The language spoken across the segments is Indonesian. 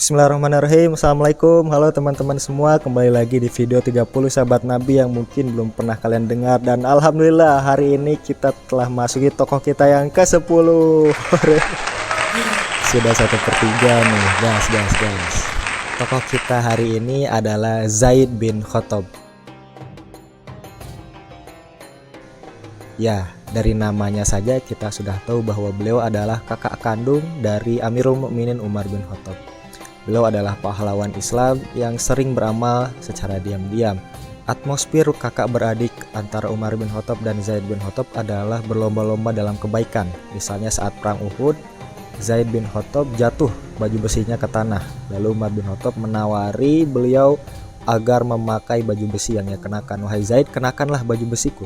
Bismillahirrahmanirrahim. Assalamualaikum. Halo teman-teman semua. Kembali lagi di video 30 sahabat Nabi yang mungkin belum pernah kalian dengar. Dan alhamdulillah hari ini kita telah masuki tokoh kita yang ke-10. Sudah 1/3 nih. Gas. Tokoh kita hari ini adalah Zaid bin Khattab. Ya, dari namanya saja kita sudah tahu bahwa beliau adalah kakak kandung dari Amirul Mukminin Umar bin Khattab. Beliau adalah pahlawan Islam yang sering beramal secara diam-diam. Atmosfer kakak beradik antara Umar bin Khattab dan Zaid bin Khattab adalah berlomba-lomba dalam kebaikan. Misalnya saat perang Uhud, Zaid bin Khattab jatuh baju besinya ke tanah. Lalu Umar bin Khattab menawari beliau agar memakai baju besi yang ia kenakan. "Wahai Zaid, kenakanlah baju besiku."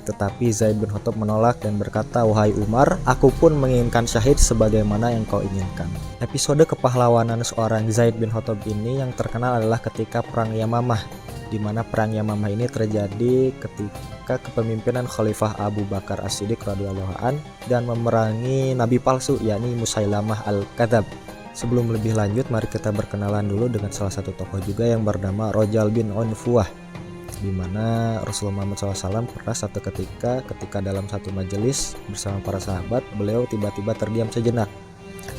Tetapi Zaid bin Khattab menolak dan berkata, "Wahai Umar, aku pun menginginkan syahid sebagaimana yang kau inginkan." Episode kepahlawanan seorang Zaid bin Khattab ini yang terkenal adalah ketika Perang Yamamah, di mana Perang Yamamah ini terjadi ketika kepemimpinan Khalifah Abu Bakar As-Siddiq radhiyallahu an dan memerangi nabi palsu yakni Musailamah Al-Kadzab. Sebelum lebih lanjut, mari kita berkenalan dulu dengan salah satu tokoh juga yang bernama Rajal bin Unfuah, di mana Rasulullah Muhammad SAW pernah satu ketika dalam satu majelis bersama para sahabat, beliau tiba-tiba terdiam sejenak.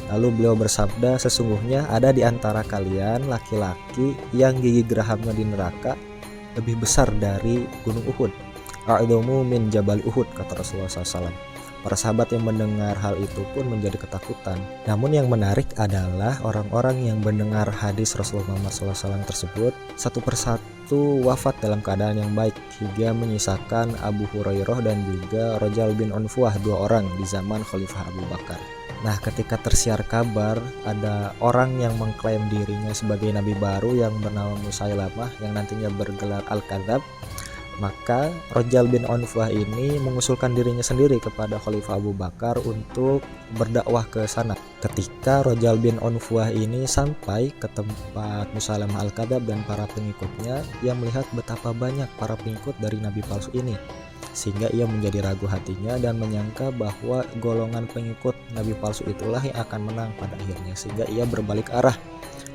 Lalu beliau bersabda, "Sesungguhnya ada di antara kalian laki-laki yang gigi gerahamnya di neraka lebih besar dari gunung Uhud. A'idhamu min jabal Uhud," kata Rasulullah SAW. Para sahabat yang mendengar hal itu pun menjadi ketakutan. Namun yang menarik adalah orang-orang yang mendengar hadis Rasulullah Muhammad SAW tersebut satu persatu wafat dalam keadaan yang baik, hingga menyisakan Abu Hurairah dan juga Rajal bin Unfuah, dua orang di zaman Khalifah Abu Bakar. Nah, ketika tersiar kabar ada orang yang mengklaim dirinya sebagai nabi baru yang bernama Musailamah yang nantinya bergelar Al-Kadzab, maka Rajal bin Unfuah ini mengusulkan dirinya sendiri kepada Khalifah Abu Bakar untuk berdakwah ke sana. Ketika Rajal bin Unfuah ini sampai ke tempat Musailamah Al-Kadzab dan para pengikutnya, ia melihat betapa banyak para pengikut dari nabi palsu ini, sehingga ia menjadi ragu hatinya dan menyangka bahwa golongan pengikut nabi palsu itulah yang akan menang pada akhirnya, sehingga ia berbalik arah,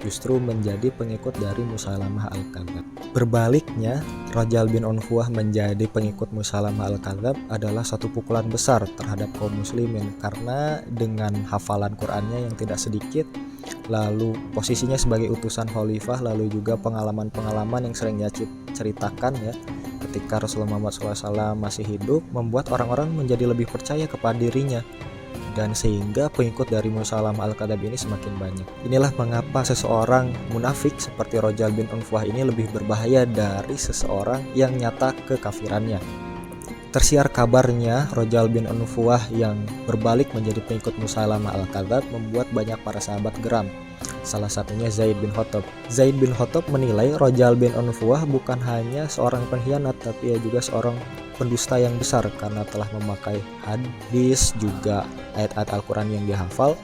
justru menjadi pengikut dari Musailamah Al-Kadzab. Berbaliknya, Rajal bin Unfuah menjadi pengikut Musailamah Al-Kadzab adalah satu pukulan besar terhadap kaum muslimin, karena dengan hafalan Qur'annya yang tidak sedikit, lalu posisinya sebagai utusan khalifah, lalu juga pengalaman-pengalaman yang sering dia ceritakan ya ketika Rasulullah Muhammad SAW masih hidup, membuat orang-orang menjadi lebih percaya kepada dirinya, dan sehingga pengikut dari Musailamah Al-Kadzab ini semakin banyak. Inilah mengapa seseorang munafik seperti Rajal bin Unfuah ini lebih berbahaya dari seseorang yang nyata kekafirannya. Tersiar kabarnya Rajal bin Unfuah yang berbalik menjadi pengikut Musailamah Al-Kadzab membuat banyak para sahabat geram. Salah satunya Zaid bin Khattab. Zaid bin Khattab menilai Rajal bin Unfuah bukan hanya seorang pengkhianat, tapi ia juga seorang pendusta yang besar karena telah memakai hadis juga ayat-ayat Al-Quran yang dihafal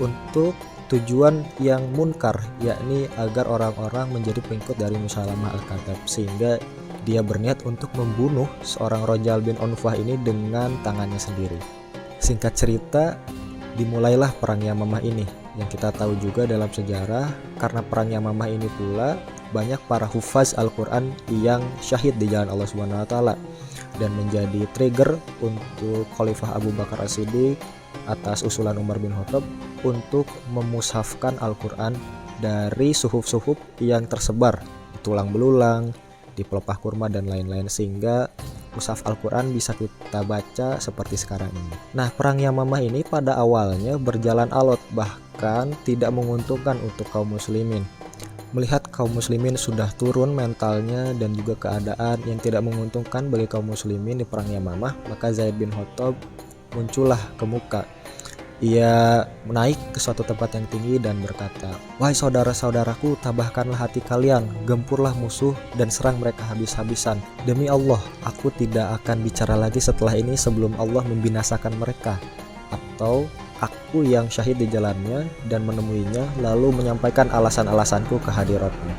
untuk tujuan yang munkar, yakni agar orang-orang menjadi pengikut dari Musailamah Al-Kadzab, sehingga dia berniat untuk membunuh seorang Rajal bin Unfuah ini dengan tangannya sendiri. Singkat cerita, dimulailah Perang Yamamah ini, yang kita tahu juga dalam sejarah karena Perang Yamamah ini pula banyak para hufaz Al-Quran yang syahid di jalan Allah Subhanahu wa taala, dan menjadi trigger untuk Khalifah Abu Bakar As-Siddiq atas usulan Umar bin Khattab untuk memushafkan Al-Quran dari suhuf-suhuf yang tersebar di tulang belulang, di pelepah kurma dan lain-lain, sehingga mushaf Al-Quran bisa kita baca seperti sekarang ini. Nah, Perang Yamamah ini pada awalnya berjalan alot, bahkan tidak menguntungkan untuk kaum muslimin. Melihat kaum muslimin sudah turun mentalnya dan juga keadaan yang tidak menguntungkan bagi kaum muslimin di Perang Yamamah, maka Zaid bin Khattab muncullah ke muka. Ia naik ke suatu tempat yang tinggi dan berkata, "Wahai saudara-saudaraku, tabahkanlah hati kalian, gempurlah musuh dan serang mereka habis-habisan. Demi Allah, aku tidak akan bicara lagi setelah ini sebelum Allah membinasakan mereka, atau aku yang syahid di jalannya dan menemuinya lalu menyampaikan alasan-alasanku ke hadiratnya."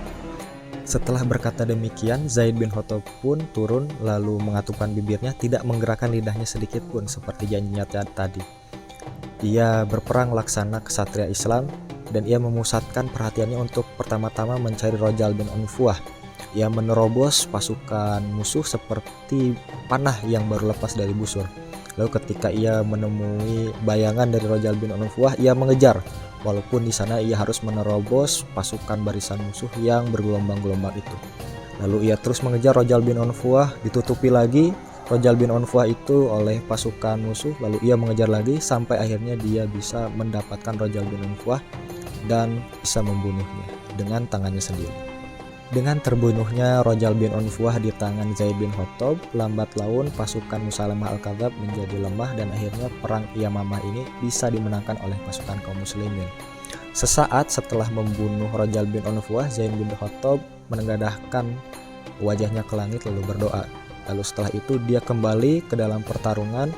Setelah berkata demikian, Zaid bin Khattab pun turun lalu mengatupkan bibirnya, tidak menggerakkan lidahnya sedikit pun seperti janjinya tadi. Ia berperang laksana kesatria Islam dan ia memusatkan perhatiannya untuk pertama-tama mencari Rojal bin Unfuah. Ia menerobos pasukan musuh seperti panah yang baru lepas dari busur. Lalu ketika ia menemui bayangan dari Rojal bin Unfuah, ia mengejar. Walaupun di sana ia harus menerobos pasukan barisan musuh yang bergelombang-gelombang itu. Lalu ia terus mengejar Rojal bin Unfuah, ditutupi lagi Rojal bin Unfuah itu oleh pasukan musuh. Lalu ia mengejar lagi sampai akhirnya dia bisa mendapatkan Rojal bin Unfuah dan bisa membunuhnya dengan tangannya sendiri. Dengan terbunuhnya Rojal bin Unfuah di tangan Zaid bin Khattab, lambat laun pasukan Musailamah al-Kadzdzab menjadi lemah dan akhirnya perang Yamamah ini bisa dimenangkan oleh pasukan kaum muslimin. Sesaat setelah membunuh Rojal bin Unfuah, Zaid bin Khattab menengadahkan wajahnya ke langit lalu berdoa. Lalu setelah itu dia kembali ke dalam pertarungan.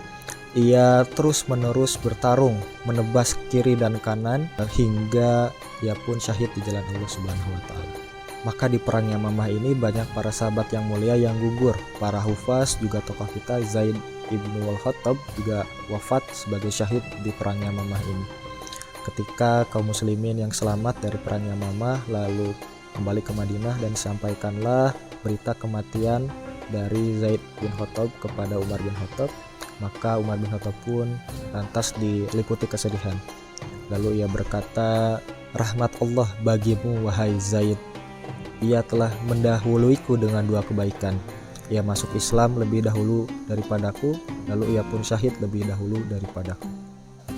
Ia terus-menerus bertarung, menebas kiri dan kanan hingga ia pun syahid di jalan Allah Subhanahu wa taala. Maka di perang Yamamah ini banyak para sahabat yang mulia yang gugur. Para hufaz juga tokoh kita Zaid ibnu al-Khattab juga wafat sebagai syahid di perang Yamamah ini. Ketika kaum muslimin yang selamat dari perang Yamamah lalu kembali ke Madinah dan disampaikanlah berita kematian dari Zaid bin Khattab kepada Umar bin Khattab, maka Umar bin Khattab pun lantas diliputi kesedihan. Lalu ia berkata, "Rahmat Allah bagimu wahai Zaid. Ia telah mendahuluiku dengan dua kebaikan. Ia masuk Islam lebih dahulu daripadaku, lalu ia pun syahid lebih dahulu daripadaku."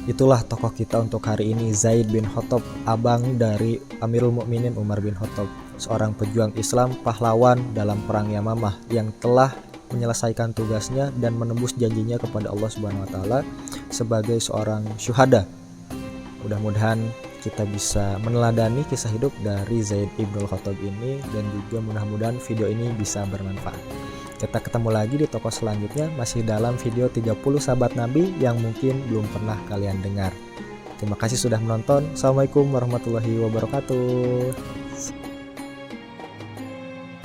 Itulah tokoh kita untuk hari ini, Zaid bin Khattab, abang dari Amirul Mukminin Umar bin Khattab, seorang pejuang Islam pahlawan dalam perang Yamamah yang telah menyelesaikan tugasnya dan menembus janjinya kepada Allah Subhanahu wa taala sebagai seorang syuhada. Mudah-mudahan kita bisa meneladani kisah hidup dari Zaid ibnu Khattab ini dan juga mudah-mudahan video ini bisa bermanfaat. Kita ketemu lagi di toko selanjutnya masih dalam video 30 sahabat Nabi yang mungkin belum pernah kalian dengar. Terima kasih sudah menonton. Assalamualaikum warahmatullahi wabarakatuh.